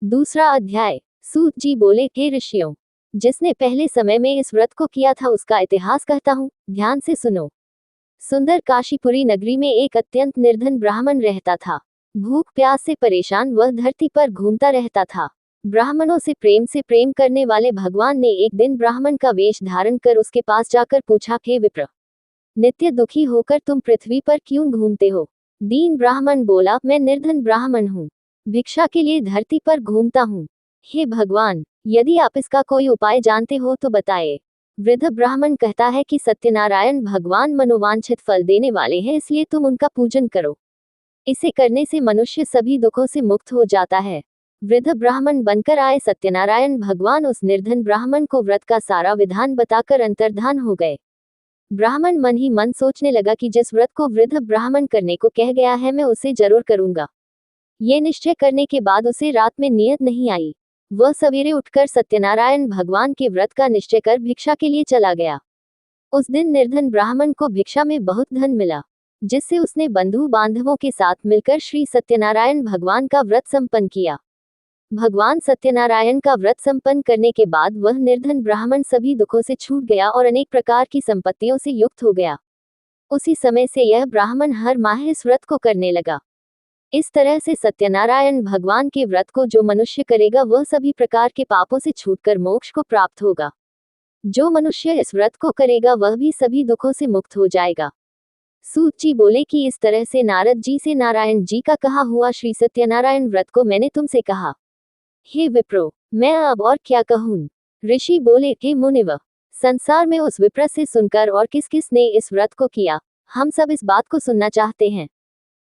दूसरा अध्याय। सूत जी बोले, हे ऋषियों, जिसने पहले समय में इस व्रत को किया था उसका इतिहास कहता हूँ, ध्यान से सुनो। सुंदर काशीपुरी नगरी में एक अत्यंत निर्धन ब्राह्मण रहता था। भूख प्यास से परेशान वह धरती पर घूमता रहता था। ब्राह्मणों से प्रेम करने वाले भगवान ने एक दिन ब्राह्मण का वेश धारण कर उसके पास जाकर पूछा, हे विप्र, नित्य दुखी होकर तुम पृथ्वी पर क्यों घूमते हो? दीन ब्राह्मण बोला, मैं निर्धन ब्राह्मण हूँ, भिक्षा के लिए धरती पर घूमता हूँ। हे भगवान, यदि आप इसका कोई उपाय जानते हो तो बताए। वृद्ध ब्राह्मण कहता है कि सत्यनारायण भगवान मनोवांछित फल देने वाले हैं, इसलिए तुम उनका पूजन करो। इसे करने से मनुष्य सभी दुखों से मुक्त हो जाता है। वृद्ध ब्राह्मण बनकर आए सत्यनारायण भगवान उस निर्धन ब्राह्मण को व्रत का सारा विधान बताकर अंतर्धान हो गए। ब्राह्मण मन ही मन सोचने लगा कि जिस व्रत को वृद्ध ब्राह्मण करने को कह गया है मैं उसे जरूर करूंगा। ये निश्चय करने के बाद उसे रात में नींद नहीं आई। वह सवेरे उठकर सत्यनारायण भगवान के व्रत का निश्चय कर भिक्षा के लिए चला गया। उस दिन निर्धन ब्राह्मण को भिक्षा में बहुत धन मिला, जिससे उसने बंधु बांधवों के साथ मिलकर श्री सत्यनारायण भगवान का व्रत संपन्न किया। भगवान सत्यनारायण का व्रत संपन्न करने के बाद वह निर्धन ब्राह्मण सभी दुखों से छूट गया और अनेक प्रकार की संपत्तियों से युक्त हो गया। उसी समय से यह ब्राह्मण हर माह इस व्रत को करने लगा। इस तरह से सत्यनारायण भगवान के व्रत को जो मनुष्य करेगा वह सभी प्रकार के पापों से छूटकर मोक्ष को प्राप्त होगा। जो मनुष्य इस व्रत को करेगा वह भी सभी दुखों से मुक्त हो जाएगा। सूत जी बोले कि इस तरह से नारद जी से नारायण जी का कहा हुआ श्री सत्यनारायण व्रत को मैंने तुमसे कहा। हे विप्रो, मैं अब और क्या कहूँ? ऋषि बोले, हे मुनिव, संसार में उस विप्र से सुनकर और किस किस ने इस व्रत को किया, हम सब इस बात को सुनना चाहते हैं।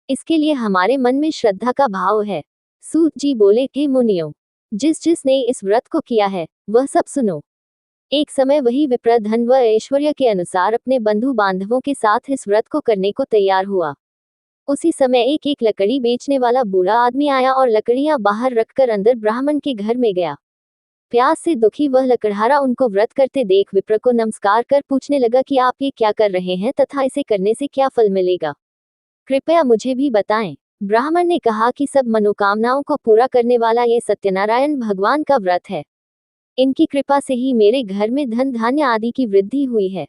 इसके लिए हमारे मन में श्रद्धा का भाव है। सूत जी बोले, हे मुनियों, जिसने इस व्रत को किया है वह सब सुनो। एक समय वही विप्र धन व ऐश्वर्य के अनुसार अपने बंधु बांधवों के साथ इस व्रत को करने को तैयार हुआ। उसी समय एक एक लकड़ी बेचने वाला बूढ़ा आदमी आया और लकड़ियां बाहर रखकर अंदर ब्राह्मण के घर में गया। प्यास से दुखी वह लकड़हारा उनको व्रत करते देख विप्र को नमस्कार कर पूछने लगा कि आप ये क्या कर रहे हैं तथा इसे करने से क्या फल मिलेगा, कृपया मुझे भी बताएं। ब्राह्मण ने कहा कि सब मनोकामनाओं को पूरा करने वाला ये सत्यनारायण भगवान का व्रत है। इनकी कृपा से ही मेरे घर में धन धान्य आदि की वृद्धि हुई है।